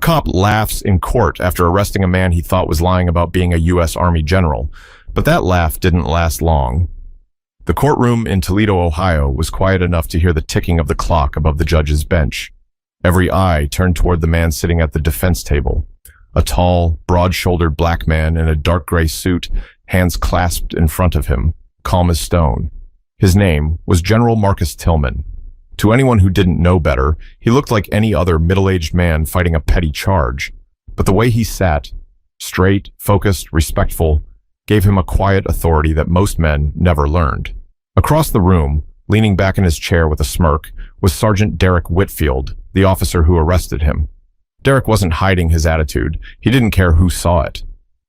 cop laughs in court after arresting a man he thought was lying about being a U.S. Army general, but that laugh didn't last long. The courtroom in Toledo, Ohio was quiet enough to hear the ticking of the clock above the judge's bench. Every eye turned toward the man sitting at the defense table, a tall, broad-shouldered black man in a dark gray suit, hands clasped in front of him, calm as stone. His name was General Marcus Tillman. To anyone who didn't know better, he looked like any other middle-aged man fighting a petty charge. But the way he sat, straight, focused, respectful, gave him a quiet authority that most men never learned. Across the room, leaning back in his chair with a smirk, was Sergeant Derek Whitfield, the officer who arrested him. Derek wasn't hiding his attitude. He didn't care who saw it.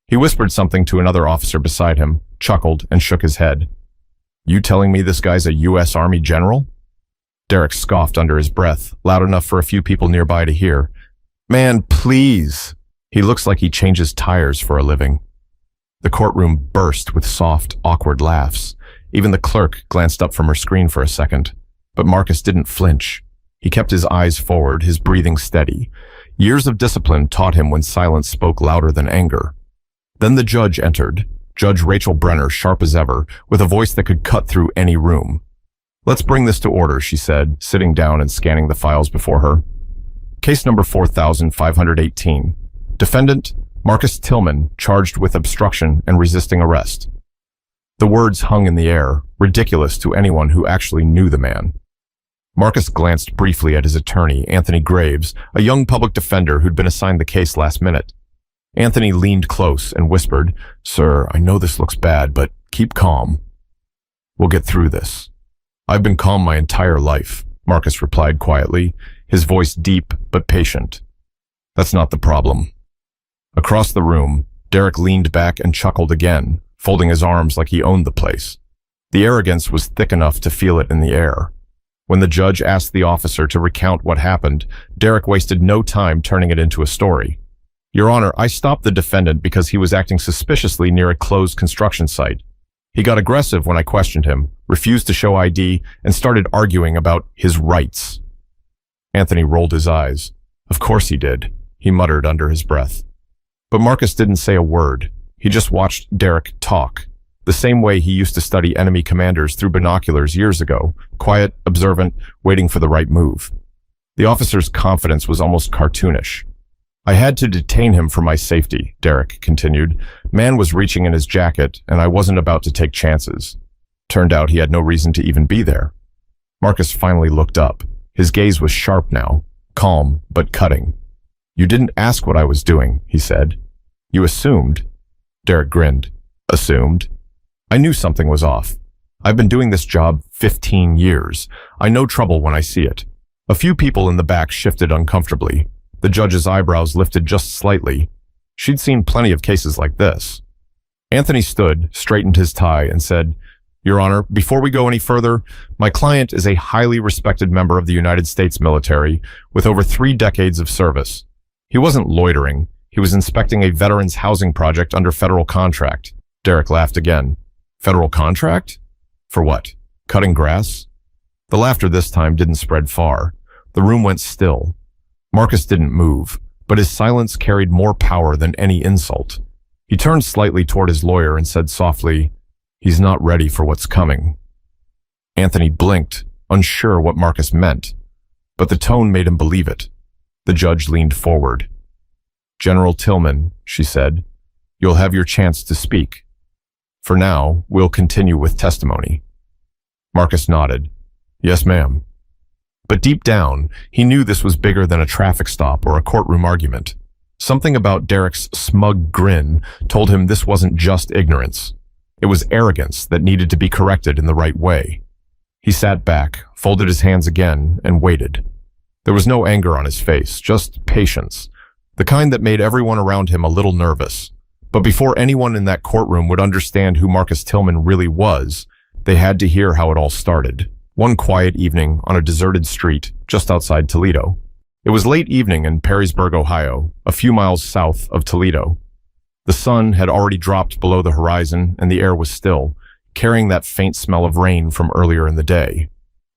He whispered something to another officer beside him, chuckled, and shook his head. "You telling me this guy's a U.S. Army general?" Derek scoffed under his breath, loud enough for a few people nearby to hear. "Man, please. He looks like he changes tires for a living." The courtroom burst with soft, awkward laughs. Even the clerk glanced up from her screen for a second. But Marcus didn't flinch. He kept his eyes forward, his breathing steady. Years of discipline taught him when silence spoke louder than anger. Then the judge entered, Judge Rachel Brenner, sharp as ever, with a voice that could cut through any room. "Let's bring this to order," she said, sitting down and scanning the files before her. Case number 4518. Defendant, Marcus Tillman, charged with obstruction and resisting arrest. The words hung in the air, ridiculous to anyone who actually knew the man. Marcus glanced briefly at his attorney, Anthony Graves, a young public defender who'd been assigned the case last minute. Anthony leaned close and whispered, "Sir, I know this looks bad, but keep calm. We'll get through this." "I've been calm my entire life," Marcus replied quietly, his voice deep but patient. "That's not the problem." Across the room, Derek leaned back and chuckled again, folding his arms like he owned the place. The arrogance was thick enough to feel it in the air. When the judge asked the officer to recount what happened, Derek wasted no time turning it into a story. "Your Honor, I stopped the defendant because he was acting suspiciously near a closed construction site. He got aggressive when I questioned him, refused to show ID, and started arguing about his rights." Anthony rolled his eyes. "Of course he did," he muttered under his breath. But Marcus didn't say a word. He just watched Derek talk, the same way he used to study enemy commanders through binoculars years ago, quiet, observant, waiting for the right move. The officer's confidence was almost cartoonish. "I had to detain him for my safety," Derek continued. "Man was reaching in his jacket, and I wasn't about to take chances. Turned out he had no reason to even be there." Marcus finally looked up. His gaze was sharp now, calm but cutting. "You didn't ask what I was doing," he said. "You assumed." Derek grinned. "Assumed? I knew something was off. I've been doing this job 15 years. I know trouble when I see it." A few people in the back shifted uncomfortably. The judge's eyebrows lifted just slightly. She'd seen plenty of cases like this. Anthony stood, straightened his tie, and said, "Your Honor, before we go any further, my client is a highly respected member of the United States military with over 3 decades of service. He wasn't loitering. He was inspecting a veterans housing project under federal contract." Derek laughed again. "Federal contract? For what? Cutting grass?" The laughter this time didn't spread far. The room went still. Marcus didn't move, but his silence carried more power than any insult. He turned slightly toward his lawyer and said softly, "He's not ready for what's coming." Anthony blinked, unsure what Marcus meant, but the tone made him believe it. The judge leaned forward. "General Tillman," she said, "you'll have your chance to speak. For now, we'll continue with testimony." Marcus nodded. "Yes, ma'am." But deep down, he knew this was bigger than a traffic stop or a courtroom argument. Something about Derek's smug grin told him this wasn't just ignorance. It was arrogance that needed to be corrected in the right way. He sat back, folded his hands again, and waited. There was no anger on his face, just patience, the kind that made everyone around him a little nervous. But before anyone in that courtroom would understand who Marcus Tillman really was, they had to hear how it all started. One quiet evening on a deserted street just outside Toledo. It was late evening in Perrysburg, Ohio, a few miles south of Toledo. The sun had already dropped below the horizon and the air was still, carrying that faint smell of rain from earlier in the day.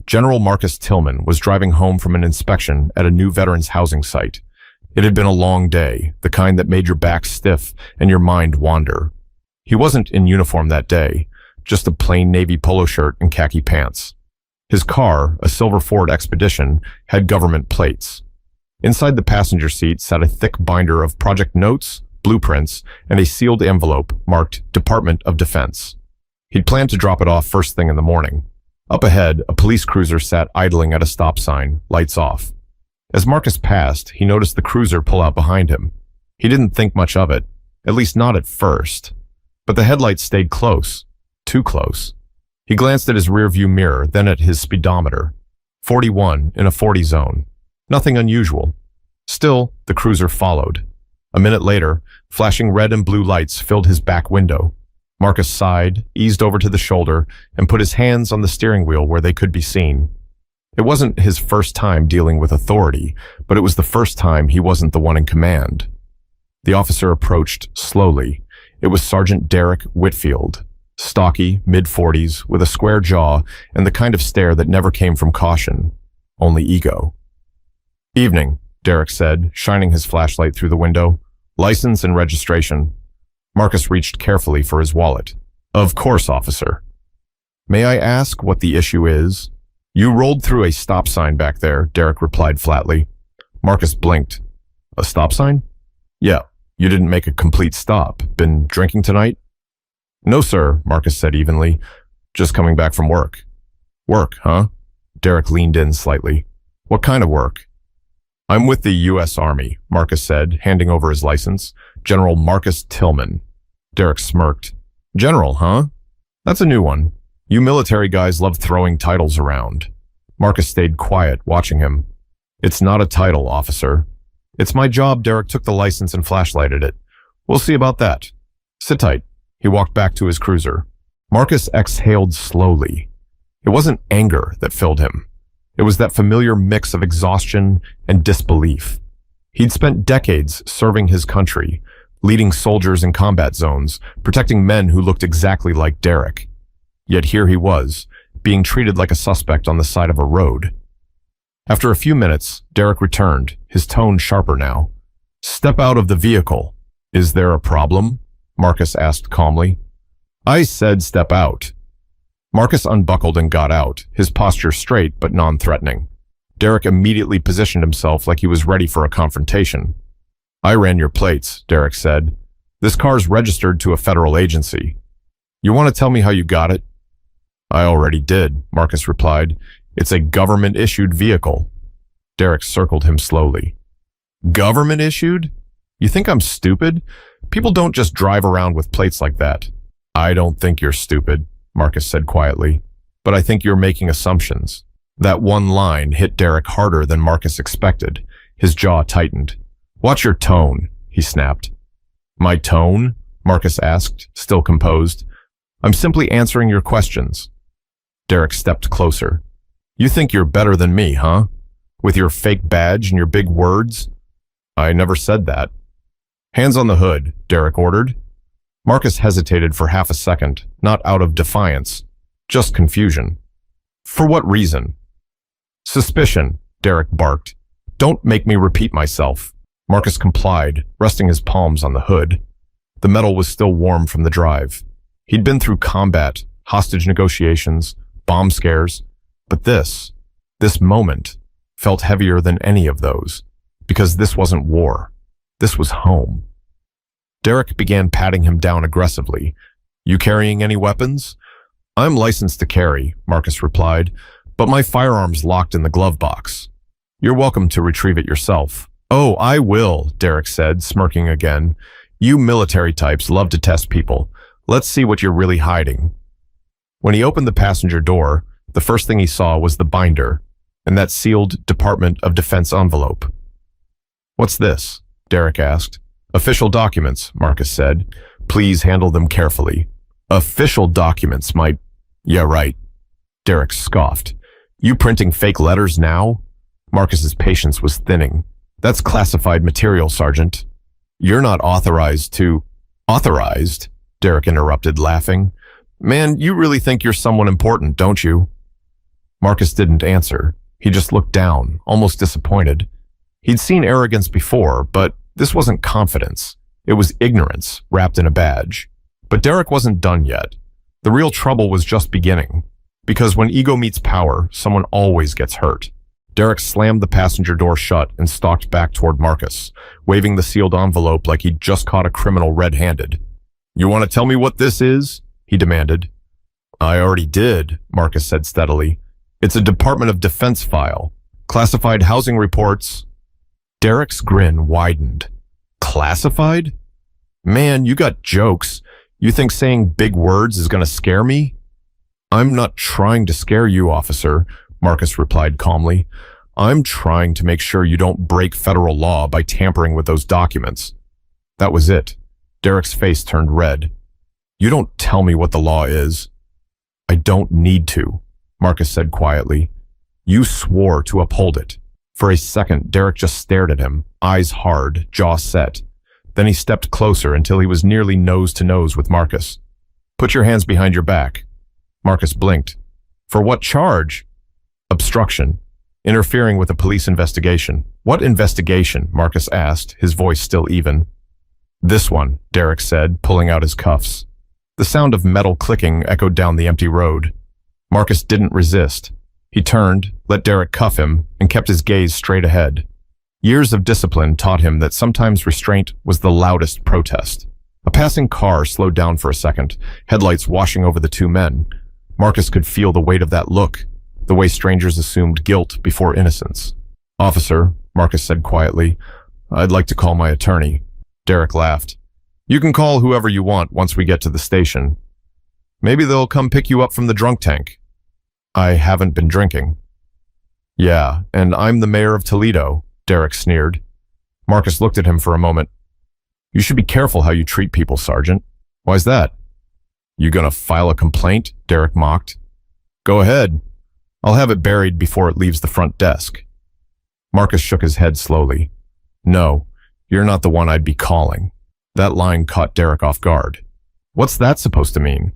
General Marcus Tillman was driving home from an inspection at a new veterans housing site. It had been a long day, the kind that made your back stiff and your mind wander. He wasn't in uniform that day, just a plain navy polo shirt and khaki pants. His car, a silver Ford Expedition, had government plates. Inside the passenger seat sat a thick binder of project notes, blueprints, and a sealed envelope marked Department of Defense. He'd planned to drop it off first thing in the morning. Up ahead, a police cruiser sat idling at a stop sign, lights off. As Marcus passed, he noticed the cruiser pull out behind him. He didn't think much of it, at least not at first. But the headlights stayed close, too close. He glanced at his rearview mirror, then at his speedometer. 41 in a 40 zone. Nothing unusual. Still, the cruiser followed. A minute later, flashing red and blue lights filled his back window. Marcus sighed, eased over to the shoulder, and put his hands on the steering wheel where they could be seen. It wasn't his first time dealing with authority, but it was the first time he wasn't the one in command. The officer approached slowly. It was Sergeant Derek Whitfield, stocky, mid-40s, with a square jaw and the kind of stare that never came from caution, only ego. "Evening," Derek said, shining his flashlight through the window. "License and registration." Marcus reached carefully for his wallet. "Of course, officer." "May I ask what the issue is?" "You rolled through a stop sign back there," Derek replied flatly. Marcus blinked. "A stop sign?" "Yeah. You didn't make a complete stop. Been drinking tonight?" "No, sir," Marcus said evenly. "Just coming back from work." "Work, huh?" Derek leaned in slightly. "What kind of work?" "I'm with the U.S. Army," Marcus said, handing over his license. "General Marcus Tillman." Derek smirked. "General, huh? That's a new one. You military guys love throwing titles around." Marcus stayed quiet, watching him. "It's not a title, officer." "It's my job." Derek took the license and flashlighted it. "We'll see about that. Sit tight." He walked back to his cruiser. Marcus exhaled slowly. It wasn't anger that filled him. It was that familiar mix of exhaustion and disbelief. He'd spent decades serving his country, leading soldiers in combat zones, protecting men who looked exactly like Derek. Yet here he was, being treated like a suspect on the side of a road. After a few minutes, Derek returned, his tone sharper now. "Step out of the vehicle." "Is there a problem?" Marcus asked calmly. "I said step out." Marcus unbuckled and got out, his posture straight but non-threatening. Derek immediately positioned himself like he was ready for a confrontation. "I ran your plates," Derek said. "This car's registered to a federal agency. You want to tell me how you got it?" "I already did," Marcus replied. "It's a government-issued vehicle." Derek circled him slowly. "Government-issued? You think I'm stupid? People don't just drive around with plates like that." "I don't think you're stupid," Marcus said quietly, "but I think you're making assumptions." That one line hit Derek harder than Marcus expected. His jaw tightened. "Watch your tone," he snapped. "My tone?" Marcus asked, still composed. "I'm simply answering your questions." Derek stepped closer. "You think you're better than me, huh? With your fake badge and your big words?" "I never said that." "Hands on the hood," Derek ordered. Marcus hesitated for half a second, not out of defiance, just confusion. "For what reason?" "Suspicion," Derek barked. "Don't make me repeat myself." Marcus complied, resting his palms on the hood. The metal was still warm from the drive. He'd been through combat, hostage negotiations, bomb scares, but this moment, felt heavier than any of those, because this wasn't war. This was home. Derek began patting him down aggressively. "You carrying any weapons?" "I'm licensed to carry," Marcus replied, "but my firearm's locked in the glove box." "You're welcome to retrieve it yourself." "Oh, I will," Derek said, smirking again. "You military types love to test people. Let's see what you're really hiding." When he opened the passenger door, the first thing he saw was the binder and that sealed Department of Defense envelope. "What's this?" Derek asked. "Official documents," Marcus said. "Please handle them carefully." "Official documents might—" "Yeah, right." Derek scoffed. "You printing fake letters now?" Marcus's patience was thinning. "That's classified material, Sergeant." "You're not authorized to—" "Authorized?" Derek interrupted, laughing. "Man, you really think you're someone important, don't you?" Marcus didn't answer. He just looked down, almost disappointed. He'd seen arrogance before, but this wasn't confidence. It was ignorance wrapped in a badge. But Derek wasn't done yet. The real trouble was just beginning. Because when ego meets power, someone always gets hurt. Derek slammed the passenger door shut and stalked back toward Marcus, waving the sealed envelope like he'd just caught a criminal red-handed. "You want to tell me what this is?" he demanded. "I already did," Marcus said steadily. "It's a Department of Defense file. Classified housing reports." Derek's grin widened. "Classified? Man, you got jokes. You think saying big words is going to scare me?" "I'm not trying to scare you, officer," Marcus replied calmly. "I'm trying to make sure you don't break federal law by tampering with those documents." That was it. Derek's face turned red. "You don't tell me what the law is." "I don't need to," Marcus said quietly. "You swore to uphold it." For a second, Derek just stared at him, eyes hard, jaw set. Then he stepped closer until he was nearly nose to nose with Marcus. "Put your hands behind your back." Marcus blinked. "For what charge?" "Obstruction. Interfering with a police investigation." "What investigation?" Marcus asked, his voice still even. "This one," Derek said, pulling out his cuffs. The sound of metal clicking echoed down the empty road. Marcus didn't resist. He turned, let Derek cuff him, and kept his gaze straight ahead. Years of discipline taught him that sometimes restraint was the loudest protest. A passing car slowed down for a second, headlights washing over the two men. Marcus could feel the weight of that look, the way strangers assumed guilt before innocence. "Officer," Marcus said quietly, "I'd like to call my attorney." Derek laughed. "You can call whoever you want once we get to the station. Maybe they'll come pick you up from the drunk tank." "I haven't been drinking." "Yeah, and I'm the mayor of Toledo," Derek sneered. Marcus looked at him for a moment. "You should be careful how you treat people, Sergeant." "Why's that?" "You gonna file a complaint?" Derek mocked. "Go ahead. I'll have it buried before it leaves the front desk." Marcus shook his head slowly. "No, you're not the one I'd be calling." That line caught Derek off guard. "What's that supposed to mean?"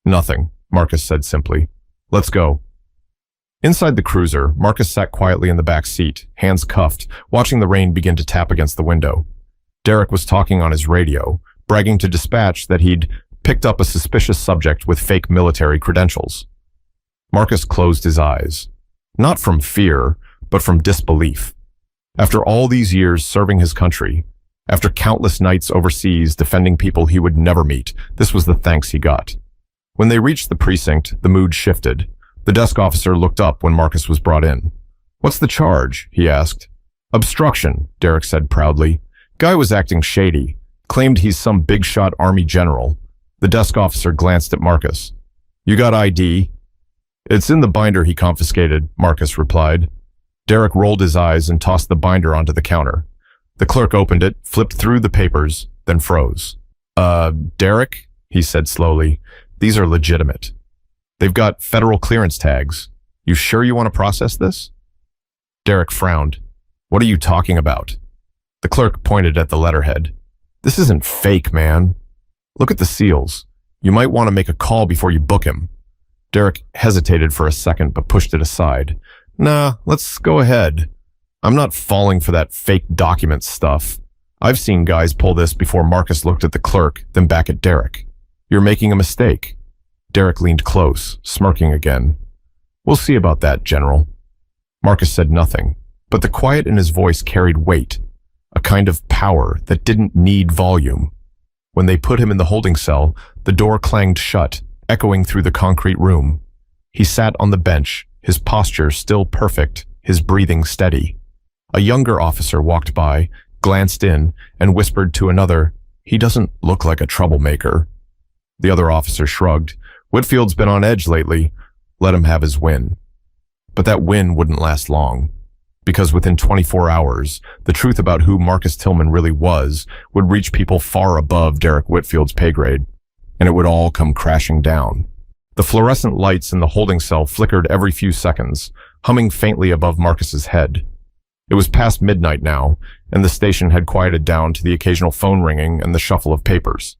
"Nothing," Marcus said simply. "Let's go." Inside the cruiser, Marcus sat quietly in the back seat, hands cuffed, watching the rain begin to tap against the window. Derek was talking on his radio, bragging to dispatch that he'd picked up a suspicious subject with fake military credentials. Marcus closed his eyes. Not from fear, but from disbelief. After all these years serving his country, after countless nights overseas defending people he would never meet, this was the thanks he got. When they reached the precinct, the mood shifted. The desk officer looked up when Marcus was brought in. "What's the charge?" he asked. "Obstruction," Derek said proudly. "Guy was acting shady, claimed he's some big-shot army general." The desk officer glanced at Marcus. "You got ID?" "It's in the binder he confiscated," Marcus replied. Derek rolled his eyes and tossed the binder onto the counter. The clerk opened it, flipped through the papers, then froze. Derek," he said slowly, "these are legitimate. They've got federal clearance tags. You sure you want to process this?" Derek frowned. "What are you talking about?" The clerk pointed at the letterhead. "This isn't fake, man. Look at the seals. You might want to make a call before you book him." Derek hesitated for a second but pushed it aside. "Nah, let's go ahead. I'm not falling for that fake document stuff. I've seen guys pull this before." Marcus looked at the clerk, then back at Derek. "You're making a mistake." Derek leaned close, smirking again. "We'll see about that, General." Marcus said nothing, but the quiet in his voice carried weight, a kind of power that didn't need volume. When they put him in the holding cell, the door clanged shut, echoing through the concrete room. He sat on the bench, his posture still perfect, his breathing steady. A younger officer walked by, glanced in, and whispered to another, "He doesn't look like a troublemaker." The other officer shrugged. "Whitfield's been on edge lately. Let him have his win." But that win wouldn't last long, because within 24 hours, the truth about who Marcus Tillman really was would reach people far above Derek Whitfield's pay grade, and it would all come crashing down. The fluorescent lights in the holding cell flickered every few seconds, humming faintly above Marcus's head. It was past midnight now, and the station had quieted down to the occasional phone ringing and the shuffle of papers.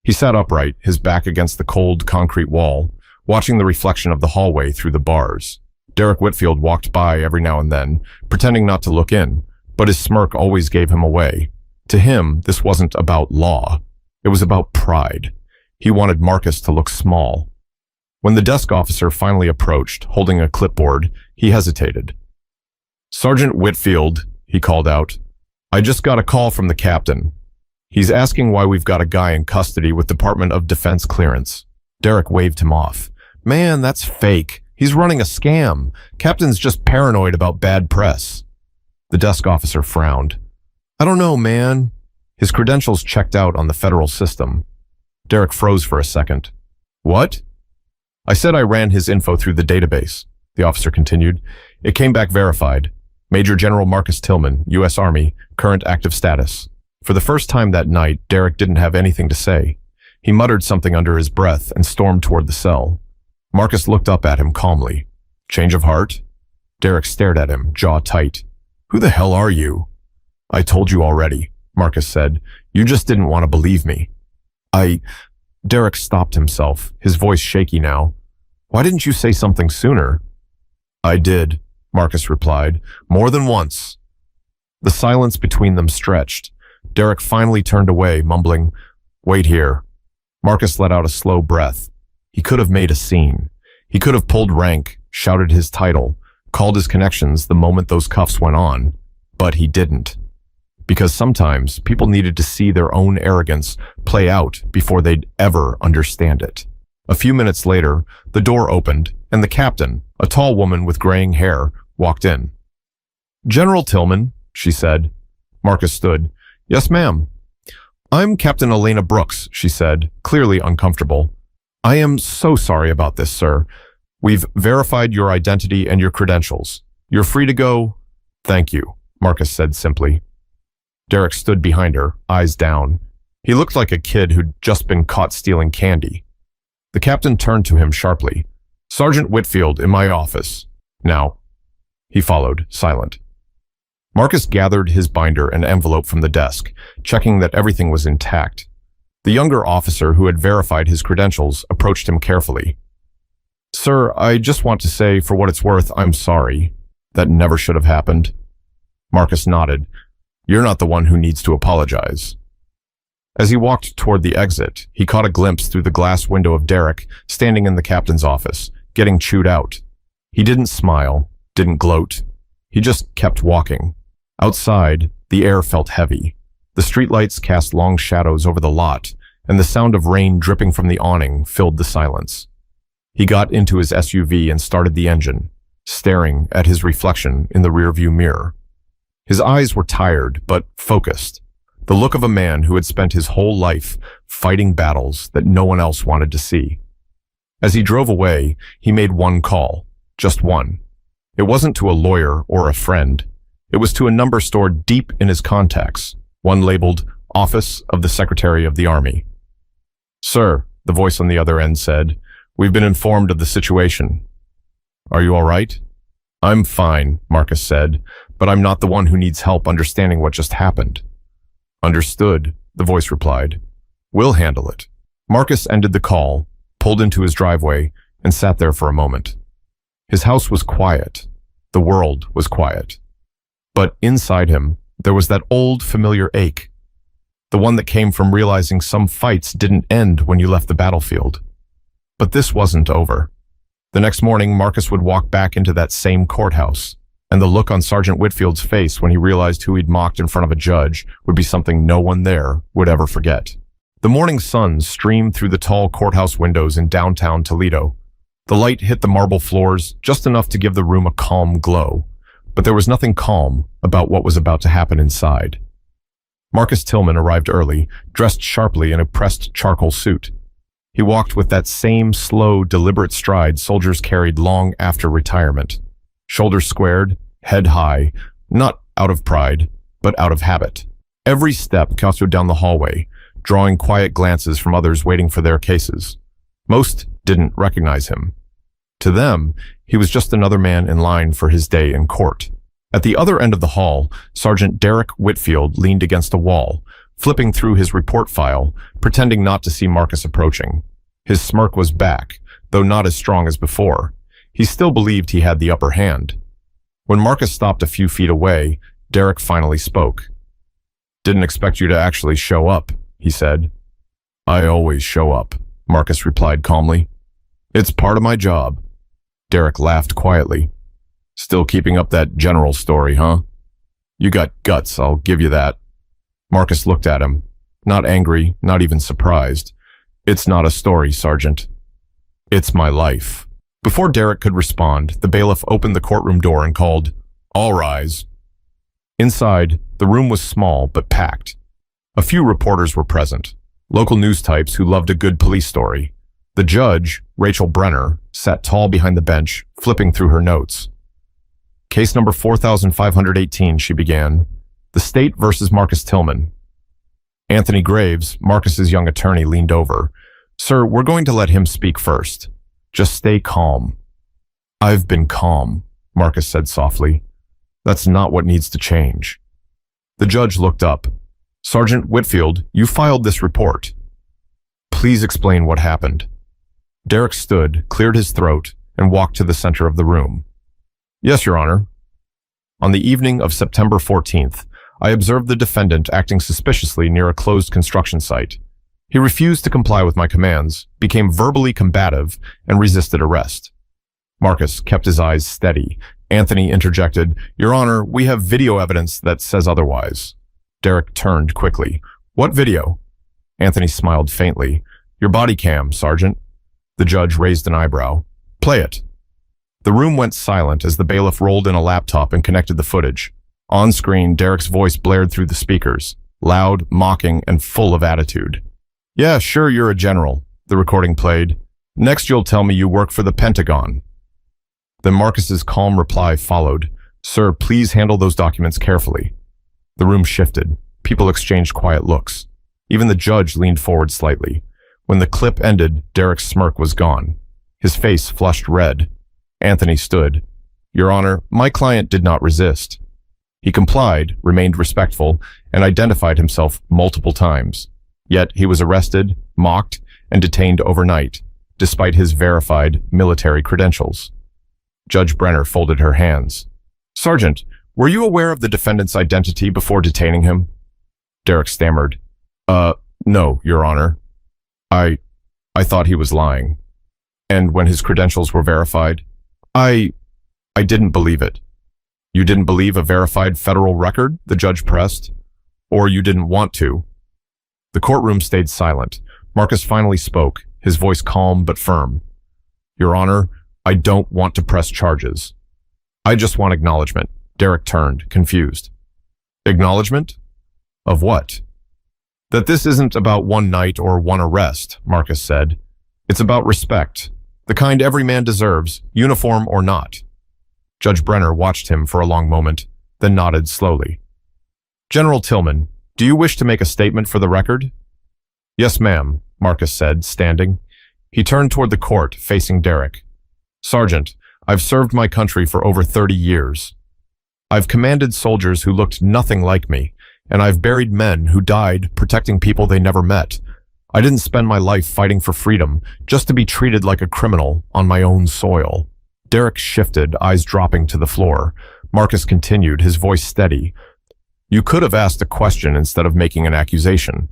He sat upright, his back against the cold concrete wall, watching the reflection of the hallway through the bars. Derek Whitfield walked by every now and then, pretending not to look in, but his smirk always gave him away. To him, this wasn't about law. It was about pride. He wanted Marcus to look small. When the desk officer finally approached, holding a clipboard, he hesitated. "Sergeant Whitfield," he called out. "I just got a call from the captain. He's asking why we've got a guy in custody with Department of Defense clearance." Derek waved him off. "Man, that's fake. He's running a scam. Captain's just paranoid about bad press." The desk officer frowned. "I don't know, man." His credentials checked out on the federal system. Derek froze for a second. "What?" "I said I ran his info through the database," the officer continued. "It came back verified. Major General Marcus Tillman, U.S. Army, current active status." For the first time that night, Derek didn't have anything to say. He muttered something under his breath and stormed toward the cell. Marcus looked up at him calmly. "Change of heart?" Derek stared at him, jaw tight. "Who the hell are you?" "I told you already," Marcus said. "You just didn't want to believe me." Derek stopped himself, his voice shaky now. "Why didn't you say something sooner?" "I did," Marcus replied, "more than once." The silence between them stretched. Derek finally turned away, mumbling, "Wait here." Marcus let out a slow breath. He could have made a scene. He could have pulled rank, shouted his title, called his connections the moment those cuffs went on, but he didn't. Because sometimes people needed to see their own arrogance play out before they'd ever understand it. A few minutes later, the door opened, and the captain, a tall woman with graying hair, walked in. "General Tillman," she said. Marcus stood. "Yes, ma'am." "I'm Captain Elena Brooks," she said, clearly uncomfortable. "I am so sorry about this, sir. We've verified your identity and your credentials. You're free to go." "Thank you," Marcus said simply. Derek stood behind her, eyes down. He looked like a kid who'd just been caught stealing candy. The captain turned to him sharply. "Sergeant Whitfield, in my office. Now." He followed, silent. Marcus gathered his binder and envelope from the desk, checking that everything was intact. The younger officer who had verified his credentials approached him carefully. "Sir, I just want to say, for what it's worth, I'm sorry. That never should have happened." Marcus nodded. "You're not the one who needs to apologize." As he walked toward the exit, he caught a glimpse through the glass window of Derek standing in the captain's office, getting chewed out. He didn't smile, didn't gloat. He just kept walking. Outside, the air felt heavy. The streetlights cast long shadows over the lot, and the sound of rain dripping from the awning filled the silence. He got into his SUV and started the engine, staring at his reflection in the rearview mirror. His eyes were tired, but focused. The look of a man who had spent his whole life fighting battles that no one else wanted to see. As he drove away, he made one call, just one. It wasn't to a lawyer or a friend. It was to a number stored deep in his contacts, one labeled Office of the Secretary of the Army. "Sir," the voice on the other end said, "we've been informed of the situation. Are you all right?" "I'm fine," Marcus said, "but I'm not the one who needs help understanding what just happened." "Understood," the voice replied. "We'll handle it." Marcus ended the call, pulled into his driveway, and sat there for a moment. His house was quiet. The world was quiet. But inside him, there was that old familiar ache. The one that came from realizing some fights didn't end when you left the battlefield. But this wasn't over. The next morning, Marcus would walk back into that same courthouse, and the look on Sergeant Whitfield's face when he realized who he'd mocked in front of a judge would be something no one there would ever forget. The morning sun streamed through the tall courthouse windows in downtown Toledo. The light hit the marble floors just enough to give the room a calm glow, but there was nothing calm about what was about to happen inside. Marcus Tillman arrived early, dressed sharply in a pressed charcoal suit. He walked with that same slow, deliberate stride soldiers carried long after retirement. Shoulders squared, head high, not out of pride, but out of habit. Every step counted down the hallway, drawing quiet glances from others waiting for their cases. Most didn't recognize him. To them, he was just another man in line for his day in court. At the other end of the hall, Sergeant Derek Whitfield leaned against a wall, flipping through his report file, pretending not to see Marcus approaching. His smirk was back, though not as strong as before. He still believed he had the upper hand. When Marcus stopped a few feet away, Derek finally spoke. "Didn't expect you to actually show up," he said. "I always show up," Marcus replied calmly. "It's part of my job." Derek laughed quietly. "Still keeping up that general story, huh? You got guts, I'll give you that." Marcus looked at him, not angry, not even surprised. "It's not a story, Sergeant. It's my life." Before Derek could respond, the bailiff opened the courtroom door and called, "All rise." Inside, the room was small but packed. A few reporters were present, local news types who loved a good police story. The judge, Rachel Brenner, sat tall behind the bench, flipping through her notes. "Case number 4518, she began. The state versus Marcus Tillman." Anthony Graves, Marcus's young attorney, leaned over. "Sir, we're going to let him speak first. Just stay calm." "I've been calm," Marcus said softly. "That's not what needs to change." The judge looked up. "Sergeant Whitfield, you filed this report. Please explain what happened." Derek stood, cleared his throat, and walked to the center of the room. "Yes, Your Honor. On the evening of September 14th, I observed the defendant acting suspiciously near a closed construction site. He refused to comply with my commands, became verbally combative, and resisted arrest." Marcus kept his eyes steady. Anthony interjected, "Your Honor, we have video evidence that says otherwise." Derek turned quickly. "What video?" Anthony smiled faintly. "Your body cam, Sergeant." The judge raised an eyebrow. "Play it." The room went silent as the bailiff rolled in a laptop and connected the footage. On screen, Derek's voice blared through the speakers, loud, mocking, and full of attitude. "Yeah, sure, you're a general," the recording played. "Next you'll tell me you work for the Pentagon." Then Marcus's calm reply followed. "Sir, please handle those documents carefully." The room shifted. People exchanged quiet looks. Even the judge leaned forward slightly. When the clip ended, Derek's smirk was gone. His face flushed red. Anthony stood. "Your Honor, my client did not resist. He complied, remained respectful, and identified himself multiple times. Yet he was arrested, mocked, and detained overnight, despite his verified military credentials." Judge Brenner folded her hands. "Sergeant, were you aware of the defendant's identity before detaining him?" Derek stammered. No, Your Honor. I thought he was lying. And when his credentials were verified, I didn't believe it." "You didn't believe a verified federal record?" the judge pressed. "Or you didn't want to?" The courtroom stayed silent. Marcus finally spoke, his voice calm but firm. "Your Honor, I don't want to press charges. I just want acknowledgement." Derek turned, confused. "Acknowledgement? Of what?" "That this isn't about one night or one arrest," Marcus said. "It's about respect, the kind every man deserves, uniform or not." Judge Brenner watched him for a long moment, then nodded slowly. "General Tillman, do you wish to make a statement for the record?" "Yes, ma'am," Marcus said, standing. He turned toward the court, facing Derek. "Sergeant, I've served my country for over 30 years. I've commanded soldiers who looked nothing like me, and I've buried men who died protecting people they never met. I didn't spend my life fighting for freedom just to be treated like a criminal on my own soil." Derek shifted, eyes dropping to the floor. Marcus continued, his voice steady. "You could have asked a question instead of making an accusation.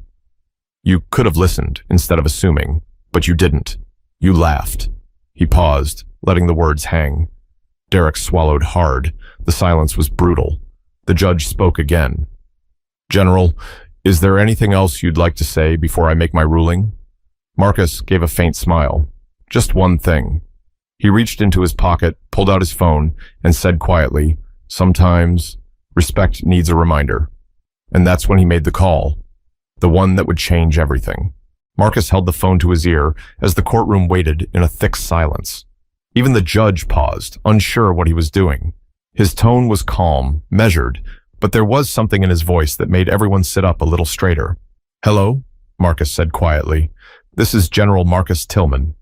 You could have listened instead of assuming, but you didn't. You laughed." He paused, letting the words hang. Derek swallowed hard. The silence was brutal. The judge spoke again. "General, is there anything else you'd like to say before I make my ruling?" Marcus gave a faint smile. "Just one thing." He reached into his pocket, pulled out his phone, and said quietly, "Sometimes respect needs a reminder." And that's when he made the call, the one that would change everything. Marcus held the phone to his ear as the courtroom waited in a thick silence. Even the judge paused, unsure what he was doing. His tone was calm, measured, but there was something in his voice that made everyone sit up a little straighter. "Hello?" Marcus said quietly. "This is General Marcus Tillman.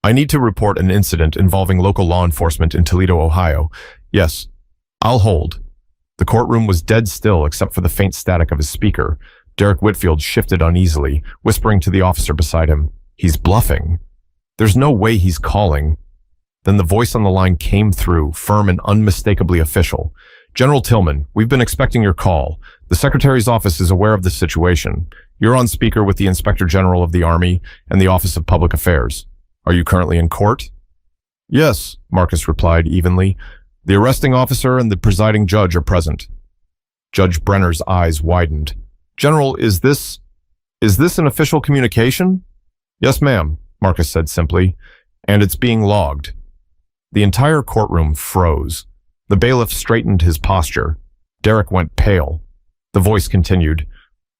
I need to report an incident involving local law enforcement in Toledo, Ohio. Yes, I'll hold." The courtroom was dead still except for the faint static of his speaker. Derek Whitfield shifted uneasily, whispering to the officer beside him, "He's bluffing. There's no way he's calling." Then the voice on the line came through, firm and unmistakably official. General Tillman, we've been expecting your call. The Secretary's office is aware of the situation. You're on speaker with the Inspector General of the Army and the Office of Public Affairs. Are you currently in court? Yes, Marcus replied evenly. The arresting officer and the presiding judge are present. Judge Brenner's eyes widened. General, is this an official communication? Yes, ma'am, Marcus said simply, and it's being logged. The entire courtroom froze. The bailiff straightened his posture. Derek went pale. The voice continued.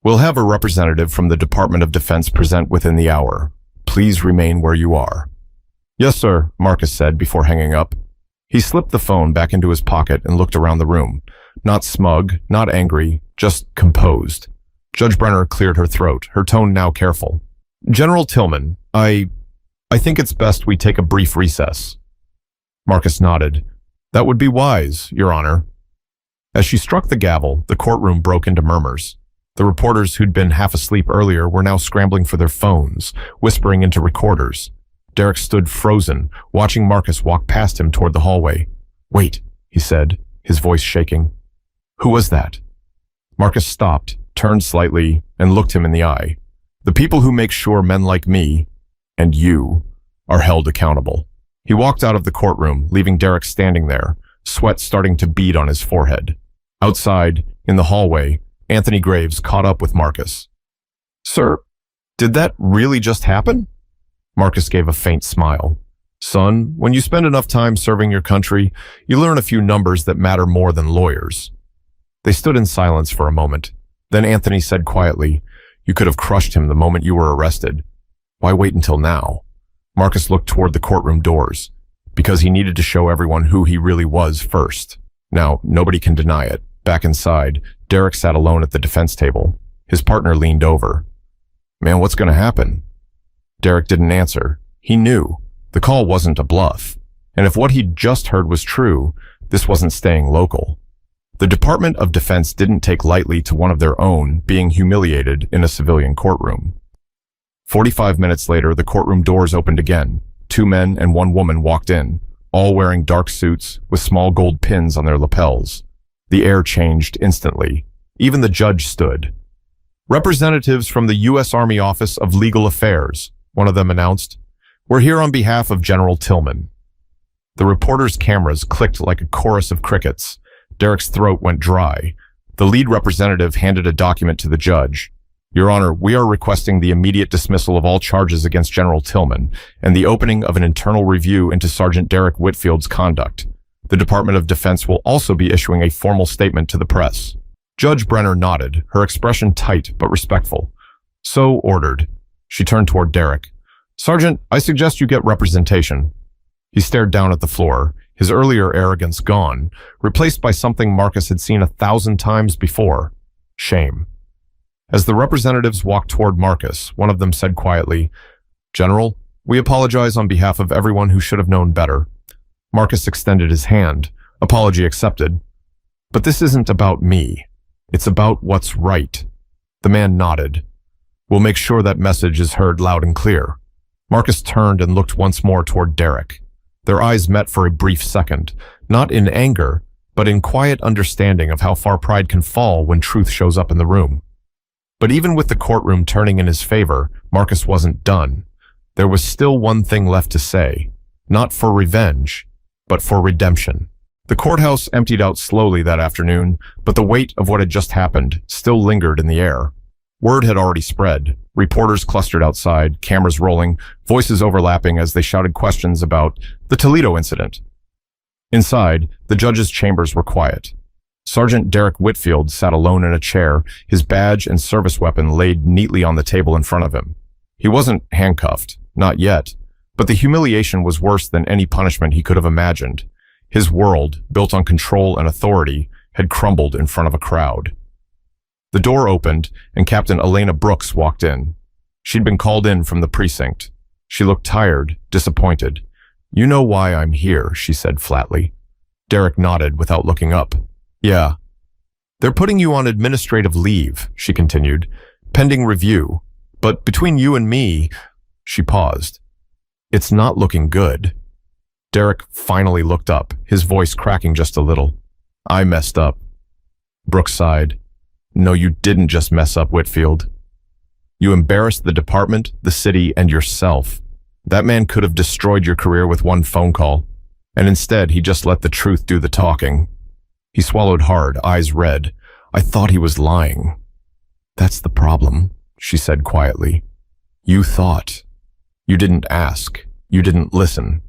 We'll have a representative from the Department of Defense present within the hour. Please remain where you are. Yes, sir, Marcus said before hanging up. He slipped the phone back into his pocket and looked around the room. Not smug, not angry, just composed. Judge Brenner cleared her throat, her tone now careful. General Tillman, I think it's best we take a brief recess. Marcus nodded. That would be wise, Your Honor. As she struck the gavel, the courtroom broke into murmurs. The reporters who'd been half asleep earlier were now scrambling for their phones, whispering into recorders. Derek stood frozen, watching Marcus walk past him toward the hallway. Wait, he said, his voice shaking. Who was that? Marcus stopped, turned slightly, and looked him in the eye. The people who make sure men like me, and you, are held accountable. He walked out of the courtroom, leaving Derek standing there, sweat starting to bead on his forehead. Outside, in the hallway, Anthony Graves caught up with Marcus. Sir, did that really just happen? Marcus gave a faint smile. Son, when you spend enough time serving your country, you learn a few numbers that matter more than lawyers. They stood in silence for a moment. Then Anthony said quietly, You could have crushed him the moment you were arrested. Why wait until now? Marcus looked toward the courtroom doors, because he needed to show everyone who he really was first. Now, nobody can deny it. Back inside, Derek sat alone at the defense table. His partner leaned over. Man, what's going to happen? Derek didn't answer. He knew. The call wasn't a bluff. And if what he'd just heard was true, this wasn't staying local. The Department of Defense didn't take lightly to one of their own being humiliated in a civilian courtroom. 45 minutes later, the courtroom doors opened again. 2 men and 1 woman walked in, all wearing dark suits with small gold pins on their lapels. The air changed instantly. Even the judge stood. Representatives from the U.S. Army Office of Legal Affairs, one of them announced. We're here on behalf of General Tillman. The reporters' cameras clicked like a chorus of crickets. Derek's throat went dry. The lead representative handed a document to the judge. Your Honor, we are requesting the immediate dismissal of all charges against General Tillman and the opening of an internal review into Sergeant Derek Whitfield's conduct. The Department of Defense will also be issuing a formal statement to the press. Judge Brenner nodded, her expression tight but respectful. So ordered. She turned toward Derek. Sergeant, I suggest you get representation. He stared down at the floor, his earlier arrogance gone, replaced by something Marcus had seen 1,000 times before. Shame. As the representatives walked toward Marcus, one of them said quietly, General, we apologize on behalf of everyone who should have known better. Marcus extended his hand. Apology accepted. But this isn't about me. It's about what's right. The man nodded. We'll make sure that message is heard loud and clear. Marcus turned and looked once more toward Derek. Their eyes met for a brief second, not in anger, but in quiet understanding of how far pride can fall when truth shows up in the room. But even with the courtroom turning in his favor, Marcus wasn't done. There was still one thing left to say, not for revenge, but for redemption. The courthouse emptied out slowly that afternoon, but the weight of what had just happened still lingered in the air. Word had already spread. Reporters clustered outside, cameras rolling, voices overlapping as they shouted questions about the Toledo incident. Inside, the judge's chambers were quiet. Sergeant Derek Whitfield sat alone in a chair, his badge and service weapon laid neatly on the table in front of him. He wasn't handcuffed, not yet, but the humiliation was worse than any punishment he could have imagined. His world, built on control and authority, had crumbled in front of a crowd. The door opened, and Captain Elena Brooks walked in. She'd been called in from the precinct. She looked tired, disappointed. You know why I'm here, she said flatly. Derek nodded without looking up. Yeah. They're putting you on administrative leave, she continued, pending review. But between you and me, she paused. It's not looking good. Derek finally looked up, his voice cracking just a little. I messed up. Brooks sighed. No, you didn't just mess up, Whitfield. You embarrassed the department, the city, and yourself. That man could have destroyed your career with one phone call, and instead he just let the truth do the talking. He swallowed hard, eyes red. I thought he was lying. That's the problem, she said quietly. You thought. You didn't ask. You didn't listen.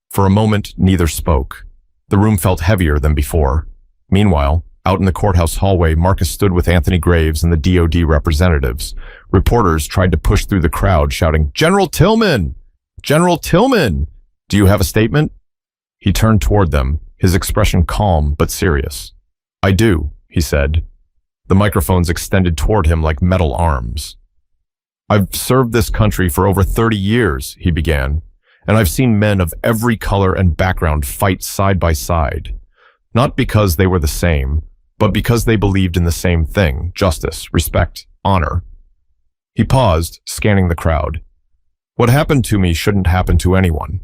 For a moment, neither spoke. The room felt heavier than before. Meanwhile, out in the courthouse hallway, Marcus stood with Anthony Graves and the DOD representatives. Reporters tried to push through the crowd, shouting, General Tillman! General Tillman! Do you have a statement? He turned toward them, his expression calm but serious. I do, he said. The microphones extended toward him like metal arms. I've served this country for over 30 years, he began, and I've seen men of every color and background fight side by side. Not because they were the same, but because they believed in the same thing, justice, respect, honor. He paused, scanning the crowd. What happened to me shouldn't happen to anyone.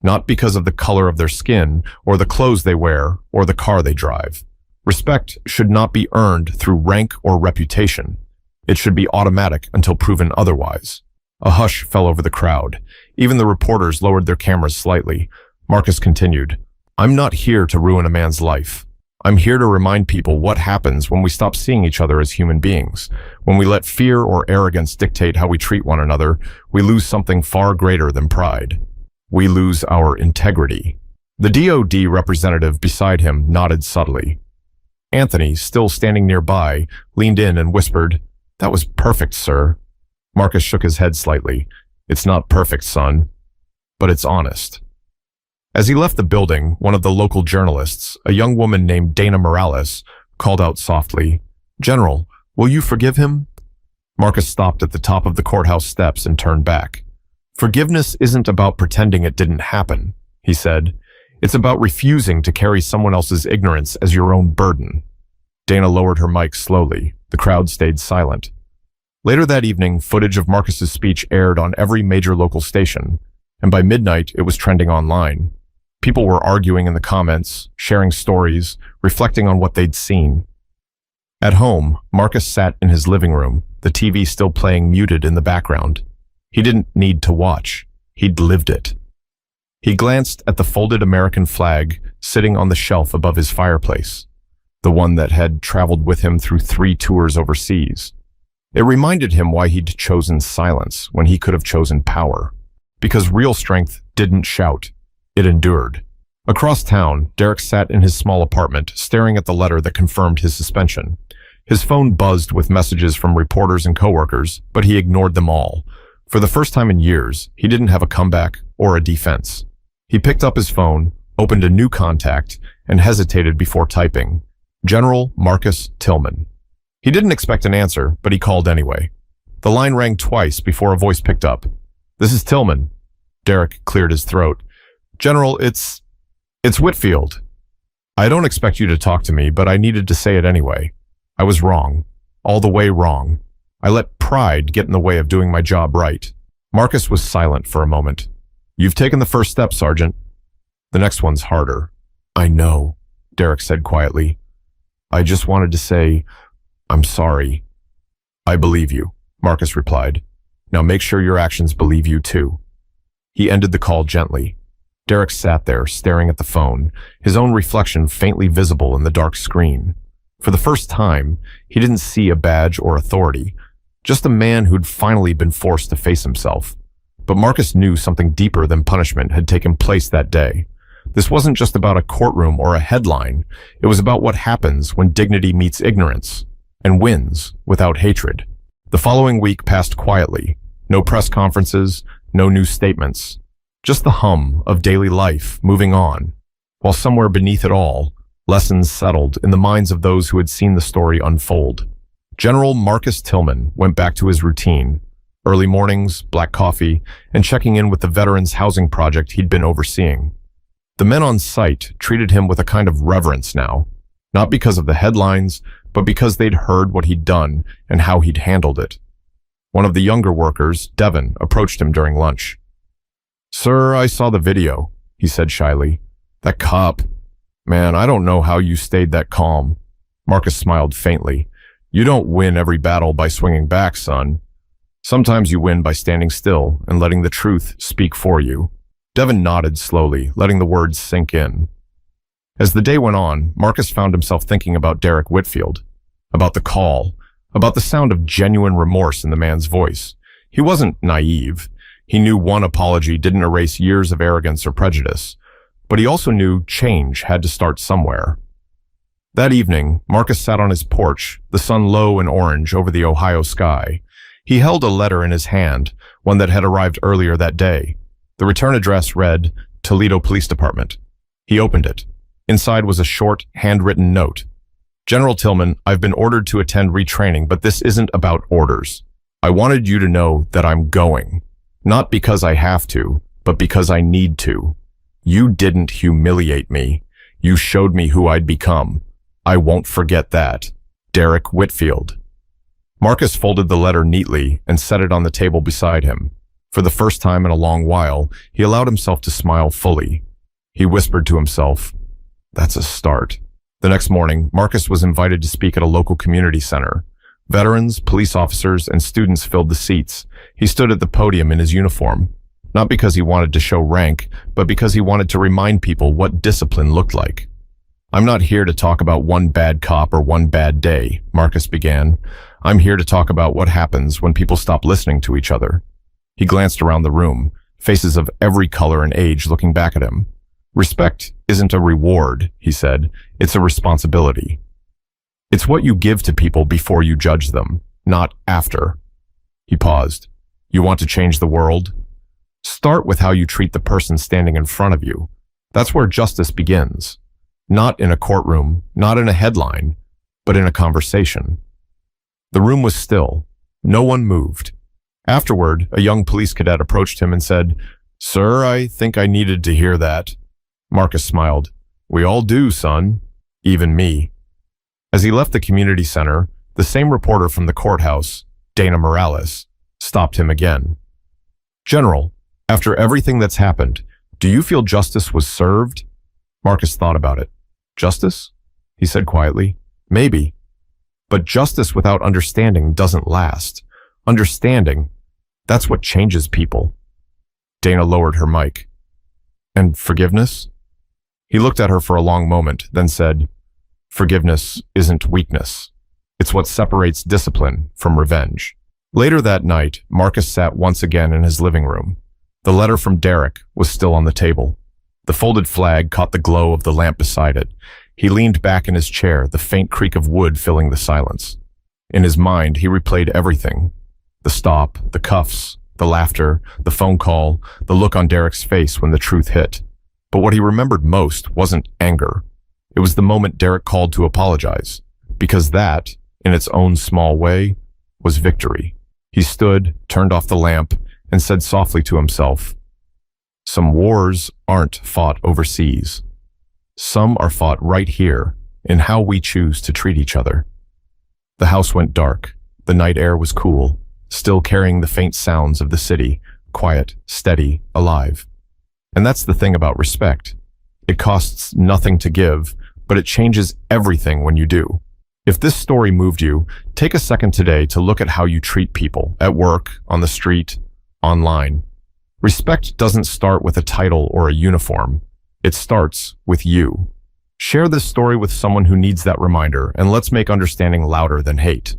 Not because of the color of their skin, or the clothes they wear, or the car they drive. Respect should not be earned through rank or reputation. It should be automatic until proven otherwise. A hush fell over the crowd. Even the reporters lowered their cameras slightly. Marcus continued, I'm not here to ruin a man's life. I'm here to remind people what happens when we stop seeing each other as human beings. When we let fear or arrogance dictate how we treat one another, we lose something far greater than pride. We lose our integrity. The DOD representative beside him nodded subtly. Anthony, still standing nearby, leaned in and whispered, That was perfect, sir. Marcus shook his head slightly. It's not perfect, son, but it's honest. As he left the building, one of the local journalists, a young woman named Dana Morales, called out softly, General, will you forgive him? Marcus stopped at the top of the courthouse steps and turned back. Forgiveness isn't about pretending it didn't happen, he said. It's about refusing to carry someone else's ignorance as your own burden. Dana lowered her mic slowly. The crowd stayed silent. Later that evening, footage of Marcus's speech aired on every major local station, and by midnight it was trending online. People were arguing in the comments, sharing stories, reflecting on what they'd seen. At home, Marcus sat in his living room, the TV still playing muted in the background. He didn't need to watch. He'd lived it. He glanced at the folded American flag sitting on the shelf above his fireplace, the one that had traveled with him through 3 tours overseas. It reminded him why he'd chosen silence when he could have chosen power. Because real strength didn't shout. It endured. Across town, Derek sat in his small apartment, staring at the letter that confirmed his suspension. His phone buzzed with messages from reporters and coworkers, but he ignored them all. For the first time in years, he didn't have a comeback or a defense. He picked up his phone, opened a new contact, and hesitated before typing. General Marcus Tillman. He didn't expect an answer, but he called anyway. The line rang twice before a voice picked up. This is Tillman. Derek cleared his throat. General, it's Whitfield. I don't expect you to talk to me, but I needed to say it anyway. I was wrong. All the way wrong. I let pride get in the way of doing my job right. Marcus was silent for a moment. You've taken the first step, Sergeant. The next one's harder. I know, Derek said quietly. I just wanted to say, I'm sorry. I believe you, Marcus replied. Now make sure your actions believe you too. He ended the call gently. Derek sat there, staring at the phone, his own reflection faintly visible in the dark screen. For the first time, he didn't see a badge or authority, just a man who'd finally been forced to face himself. But Marcus knew something deeper than punishment had taken place that day. This wasn't just about a courtroom or a headline. It was about what happens when dignity meets ignorance and wins without hatred. The following week passed quietly. No press conferences, no new statements. Just the hum of daily life moving on, while somewhere beneath it all, lessons settled in the minds of those who had seen the story unfold. General Marcus Tillman went back to his routine, early mornings, black coffee, and checking in with the Veterans Housing Project he'd been overseeing. The men on site treated him with a kind of reverence now, not because of the headlines, but because they'd heard what he'd done and how he'd handled it. One of the younger workers, Devin, approached him during lunch. Sir, I saw the video, he said shyly. That cop, Man, I don't know how you stayed that calm. Marcus smiled faintly. You don't win every battle by swinging back, son. Sometimes you win by standing still and letting the truth speak for you. Devon nodded slowly, letting the words sink in. As the day went on, Marcus found himself thinking about Derek Whitfield, about the call, about the sound of genuine remorse in the man's voice. He wasn't naive. He knew one apology didn't erase years of arrogance or prejudice, but he also knew change had to start somewhere. That evening, Marcus sat on his porch, the sun low and orange over the Ohio sky. He held a letter in his hand, one that had arrived earlier that day. The return address read, Toledo Police Department. He opened it. Inside was a short, handwritten note. General Tillman, I've been ordered to attend retraining, but this isn't about orders. I wanted you to know that I'm going. Not because I have to, but because I need to. You didn't humiliate me. You showed me who I'd become. I won't forget that. Derek Whitfield. Marcus folded the letter neatly and set it on the table beside him. For the first time in a long while, he allowed himself to smile fully. He whispered to himself, that's a start. The next morning, Marcus was invited to speak at a local community center. Veterans, police officers, and students filled the seats. He stood at the podium in his uniform, not because he wanted to show rank, but because he wanted to remind people what discipline looked like. I'm not here to talk about one bad cop or one bad day, Marcus began. I'm here to talk about what happens when people stop listening to each other. He glanced around the room, faces of every color and age looking back at him. Respect isn't a reward, he said. It's a responsibility. It's what you give to people before you judge them, not after. He paused. You want to change the world? Start with how you treat the person standing in front of you. That's where justice begins. Not in a courtroom, not in a headline, but in a conversation. The room was still. No one moved. Afterward, a young police cadet approached him and said, Sir, I think I needed to hear that. Marcus smiled. We all do, son. Even me. As he left the community center, the same reporter from the courthouse, Dana Morales, stopped him again. General, after everything that's happened, do you feel justice was served? Marcus thought about it. Justice? He said quietly. Maybe. But justice without understanding doesn't last. Understanding, that's what changes people. Dana lowered her mic. And forgiveness? He looked at her for a long moment, then said, Forgiveness isn't weakness. It's what separates discipline from revenge. Later that night, Marcus sat once again in his living room. The letter from Derek was still on the table. The folded flag caught the glow of the lamp beside it. He leaned back in his chair, the faint creak of wood filling the silence. In his mind, he replayed everything. The stop, the cuffs, the laughter, the phone call, the look on Derek's face when the truth hit. But what he remembered most wasn't anger. It was the moment Derek called to apologize, because that, in its own small way, was victory. He stood, turned off the lamp, and said softly to himself, Some wars aren't fought overseas. Some are fought right here, in how we choose to treat each other. The house went dark. The night air was cool, still carrying the faint sounds of the city, quiet, steady, alive. And that's the thing about respect. It costs nothing to give, but it changes everything when you do. If this story moved you, take a second today to look at how you treat people, at work, on the street, online. Respect doesn't start with a title or a uniform. It starts with you. Share this story with someone who needs that reminder, and let's make understanding louder than hate.